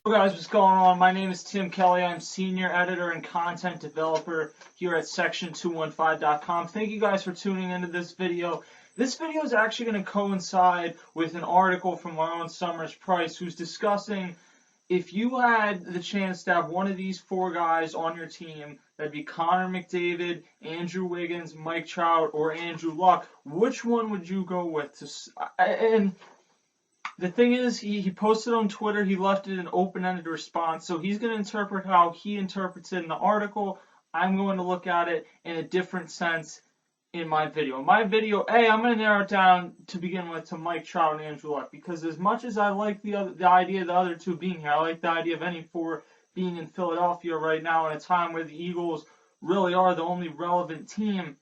Hey guys, what's going on? My name is Tim Kelly. I'm senior editor and content developer here at section215.com. Thank you guys for tuning into this video. This video is actually going to coincide with an article from our own Summers Price, who's discussing if you had the chance to have one of these four guys on your team, that'd be Connor McDavid, Andrew Wiggins, Mike Trout, or Andrew Luck, which one would you go with? And the thing is, he posted on Twitter, he left it an open-ended response, so he's going to interpret how he interprets it in the article. I'm going to look at it in a different sense in my video. I'm going to narrow it down to begin with to Mike Trout and Andrew Luck, because as much as I like the idea of the other two being here, I like the idea of any four being in Philadelphia right now in a time where the Eagles really are the only relevant team.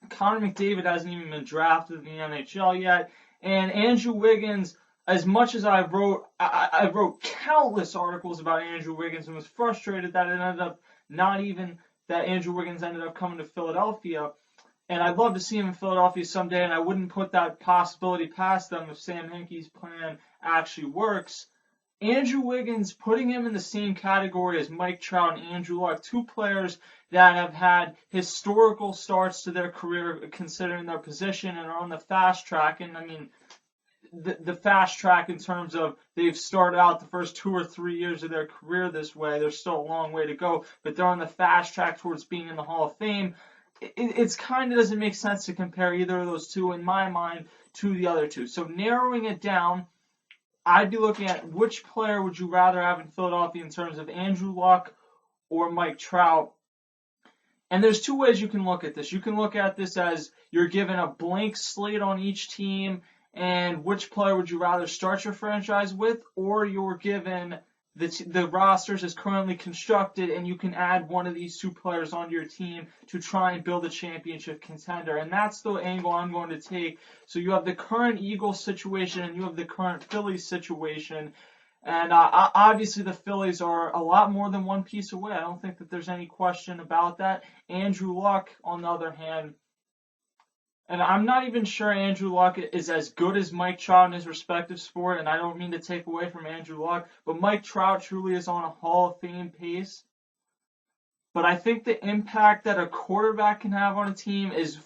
Connor McDavid hasn't even been drafted in the NHL yet, and Andrew Wiggins, as much as I wrote countless articles about Andrew Wiggins and was frustrated that it ended up that Andrew Wiggins ended up coming to Philadelphia, and I'd love to see him in Philadelphia someday, and I wouldn't put that possibility past them if Sam Hinkie's plan actually works. Andrew Wiggins, putting him in the same category as Mike Trout and Andrew Luck, two players that have had historical starts to their career considering their position and are on the fast track, and I mean, the fast track in terms of they've started out the first 2 or 3 years of their career this way. There's still a long way to go, but they're on the fast track towards being in the Hall of Fame. It's kind of doesn't make sense to compare either of those two, in my mind, to the other two. So narrowing it down, I'd be looking at which player would you rather have in Philadelphia in terms of Andrew Luck or Mike Trout. And there's two ways you can look at this. You can look at this as you're given a blank slate on each team, and which player would you rather start your franchise with, or you're given the rosters as currently constructed and you can add one of these two players onto your team to try and build a championship contender. And that's the angle I'm going to take. So you have the current Eagles situation and you have the current Phillies situation. And obviously the Phillies are a lot more than one piece away. I don't think that there's any question about that. Andrew Luck, on the other hand, and I'm not even sure Andrew Luck is as good as Mike Trout in his respective sport, and I don't mean to take away from Andrew Luck, but Mike Trout truly is on a Hall of Fame pace. But I think the impact that a quarterback can have on a team is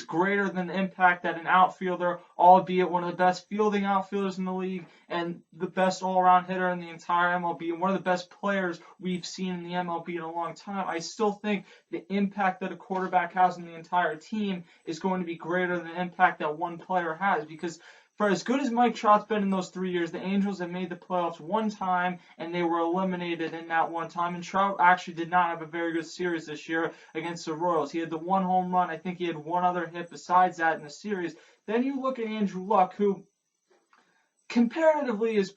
greater than the impact that an outfielder, albeit one of the best fielding outfielders in the league and the best all-around hitter in the entire MLB and one of the best players we've seen in the MLB in a long time, I still think the impact that a quarterback has on the entire team is going to be greater than the impact that one player has, because for as good as Mike Trout's been in those 3 years, the Angels have made the playoffs one time, and they were eliminated in that one time. And Trout actually did not have a very good series this year against the Royals. He had the one home run. I think he had one other hit besides that in the series. Then you look at Andrew Luck, who comparatively has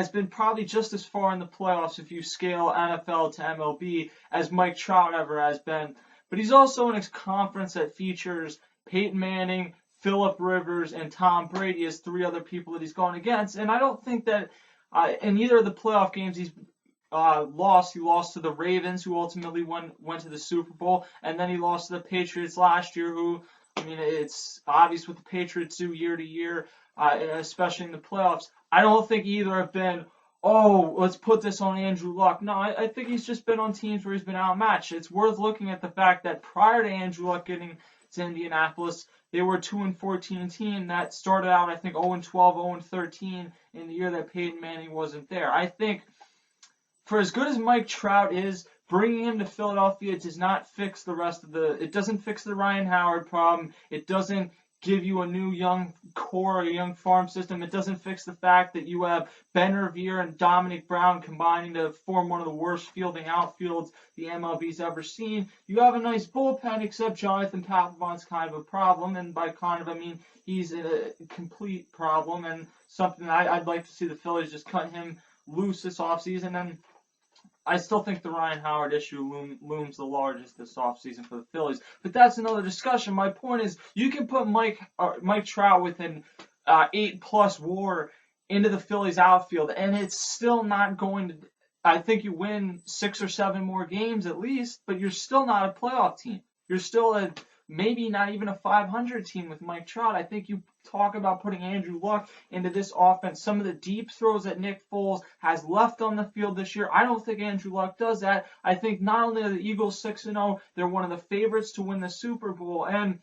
been probably just as far in the playoffs if you scale NFL to MLB as Mike Trout ever has been. But he's also in a conference that features Peyton Manning, Phillip Rivers, and Tom Brady as three other people that he's gone against. And I don't think that in either of the playoff games he's lost. He lost to the Ravens, who ultimately went to the Super Bowl, and then he lost to the Patriots last year, who, I mean, it's obvious what the Patriots do year to year, especially in the playoffs. I don't think either have been, oh, let's put this on Andrew Luck. No, I think he's just been on teams where he's been outmatched. It's worth looking at the fact that prior to Andrew Luck getting to Indianapolis, they were a 2-14 team that started out, I think, 0-12, 0-13 in the year that Peyton Manning wasn't there. I think for as good as Mike Trout is, bringing him to Philadelphia does not fix the rest of it doesn't fix the Ryan Howard problem. It doesn't give you a new young core, a young farm system. It doesn't fix the fact that you have Ben Revere and Dominic Brown combining to form one of the worst fielding outfields the MLB's ever seen. You have a nice bullpen, except Jonathan Papelbon's kind of a problem, and by kind of I mean he's a complete problem, and something that I'd like to see the Phillies just cut him loose this offseason. And I still think the Ryan Howard issue looms the largest this offseason for the Phillies. But that's another discussion. My point is, you can put Mike Trout with an 8+ WAR into the Phillies outfield, and it's still not going to. I think you win 6 or 7 more games at least, but you're still not a playoff team. You're still a maybe not even a 500 team with Mike Trout. I think you talk about putting Andrew Luck into this offense. Some of the deep throws that Nick Foles has left on the field this year, I don't think Andrew Luck does that. I think not only are the Eagles 6-0, they're one of the favorites to win the Super Bowl. And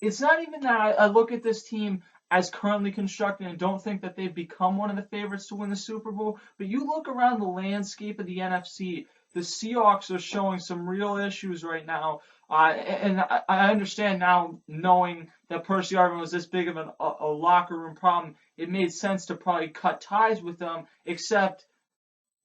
it's not even that I look at this team as currently constructed and don't think that they've become one of the favorites to win the Super Bowl, but you look around the landscape of the NFC, the Seahawks are showing some real issues right now. And I understand now, knowing that Percy Harvin was this big of a locker room problem, it made sense to probably cut ties with them, except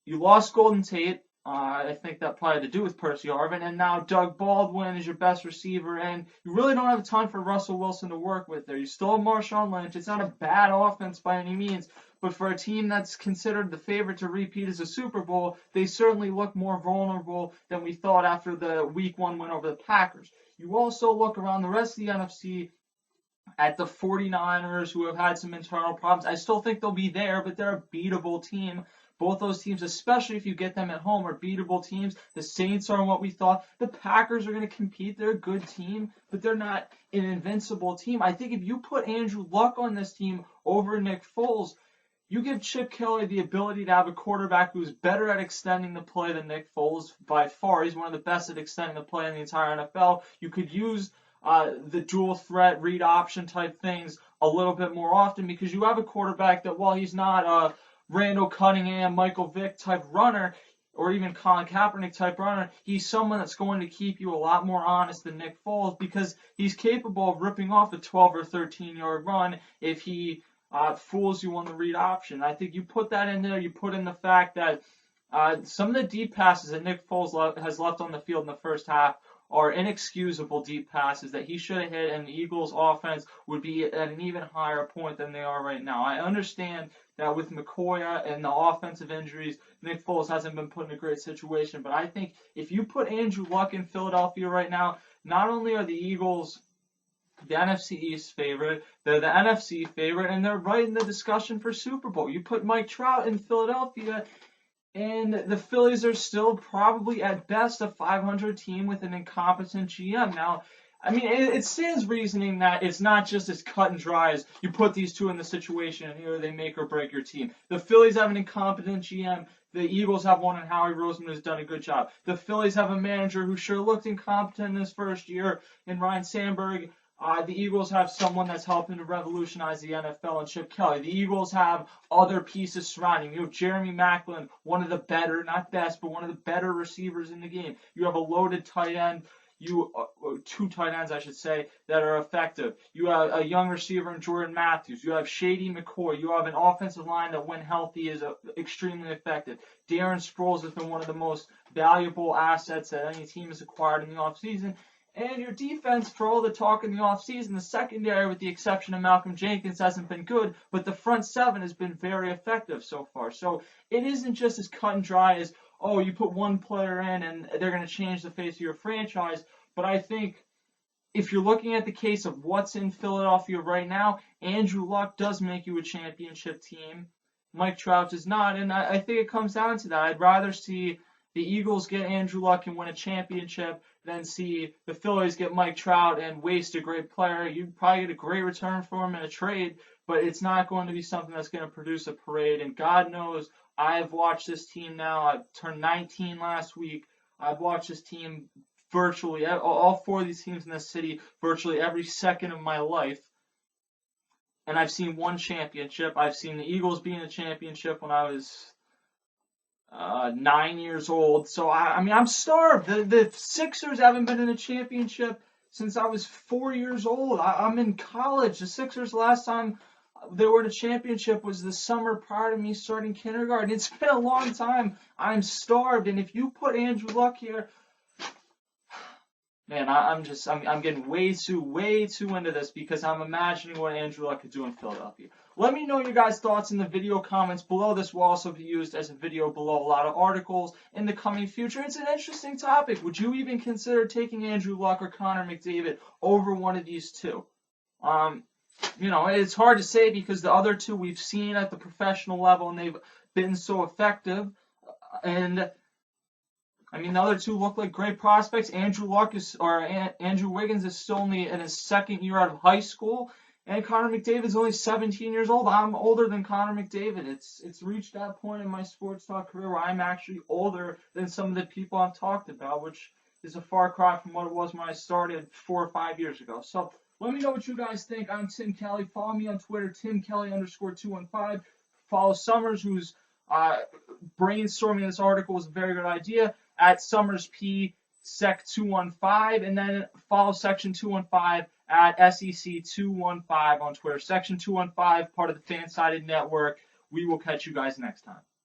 you lost Golden Tate. I think that probably had to do with Percy Harvin, and now Doug Baldwin is your best receiver, and you really don't have a ton for Russell Wilson to work with there. You still have Marshawn Lynch. It's not a bad offense by any means, but for a team that's considered the favorite to repeat as a Super Bowl, they certainly look more vulnerable than we thought after the Week 1 win over the Packers. You also look around the rest of the NFC at the 49ers, who have had some internal problems. I still think they'll be there, but they're a beatable team. Both those teams, especially if you get them at home, are beatable teams. The Saints are what we thought. The Packers are going to compete. They're a good team, but they're not an invincible team. I think if you put Andrew Luck on this team over Nick Foles, you give Chip Kelly the ability to have a quarterback who's better at extending the play than Nick Foles by far. He's one of the best at extending the play in the entire NFL. You could use the dual threat read option type things a little bit more often because you have a quarterback that, while he's not a Randall Cunningham, Michael Vick type runner, or even Colin Kaepernick type runner, he's someone that's going to keep you a lot more honest than Nick Foles because he's capable of ripping off a 12 or 13 yard run if he fools you on the read option. I think you put that in there, you put in the fact that some of the deep passes that Nick Foles has left on the field in the first half are inexcusable deep passes that he should have hit, and the Eagles' offense would be at an even higher point than they are right now. I understand that with McCoy and the offensive injuries, Nick Foles hasn't been put in a great situation, but I think if you put Andrew Luck in Philadelphia right now, not only are the Eagles the NFC East favorite, they're the NFC favorite, and they're right in the discussion for Super Bowl. You put Mike Trout in Philadelphia, and the Phillies are still probably at best a 500 team with an incompetent GM. Now, I mean, it stands reasoning that it's not just as cut and dry as you put these two in the situation and either they make or break your team. The Phillies have an incompetent GM. The Eagles have one, and Howie Roseman has done a good job. The Phillies have a manager who sure looked incompetent in his first year in Ryan Sandberg. The Eagles have someone that's helping to revolutionize the NFL and Chip Kelly. The Eagles have other pieces surrounding. You have Jeremy Maclin, one of the better, not best, but one of the better receivers in the game. You have a loaded tight end. Two tight ends, I should say, that are effective. You have a young receiver in Jordan Matthews. You have Shady McCoy. You have an offensive line that, when healthy, is extremely effective. Darren Sproles has been one of the most valuable assets that any team has acquired in the offseason. And your defense, for all the talk in the offseason, the secondary, with the exception of Malcolm Jenkins, hasn't been good, but the front seven has been very effective so far. So it isn't just as cut and dry as, oh, you put one player in and they're going to change the face of your franchise. But I think if you're looking at the case of what's in Philadelphia right now, Andrew Luck does make you a championship team. Mike Trout does not, and I think it comes down to that. I'd rather see the Eagles get Andrew Luck and win a championship than see the Phillies get Mike Trout and waste a great player. You'd probably get a great return for him in a trade, but it's not going to be something that's going to produce a parade. And God knows I've watched this team now. I turned 19 last week. I've watched this team virtually, all four of these teams in this city, virtually every second of my life. And I've seen one championship. I've seen the Eagles be in a championship when I was 9 years old. So, I mean, I'm starved. The Sixers haven't been in a championship since I was 4 years old. I'm in college. The Sixers, last time they were in a championship was the summer prior to me starting kindergarten. It's been a long time. I'm starved. And if you put Andrew Luck here, man, I'm getting way too into this because I'm imagining what Andrew Luck could do in Philadelphia. Let me know your guys' thoughts in the video comments below. This will also be used as a video below a lot of articles in the coming future. It's an interesting topic. Would you even consider taking Andrew Luck or Connor McDavid over one of these two? You know, it's hard to say because the other two we've seen at the professional level and they've been so effective. And I mean, the other two look like great prospects. Andrew Wiggins is still only in his second year out of high school, and Connor McDavid is only 17 years old. I'm older than Connor McDavid. It's reached that point in my sports talk career where I'm actually older than some of the people I've talked about, which is a far cry from what it was when I started 4 or 5 years ago. So let me know what you guys think. I'm Tim Kelly. Follow me on Twitter, TimKelly_215. Follow Summers, who's brainstorming this article was a very good idea, at SummersPSec215, and then follow Section 215 at SEC215 on Twitter. Section 215, part of the Fansided Network. We will catch you guys next time.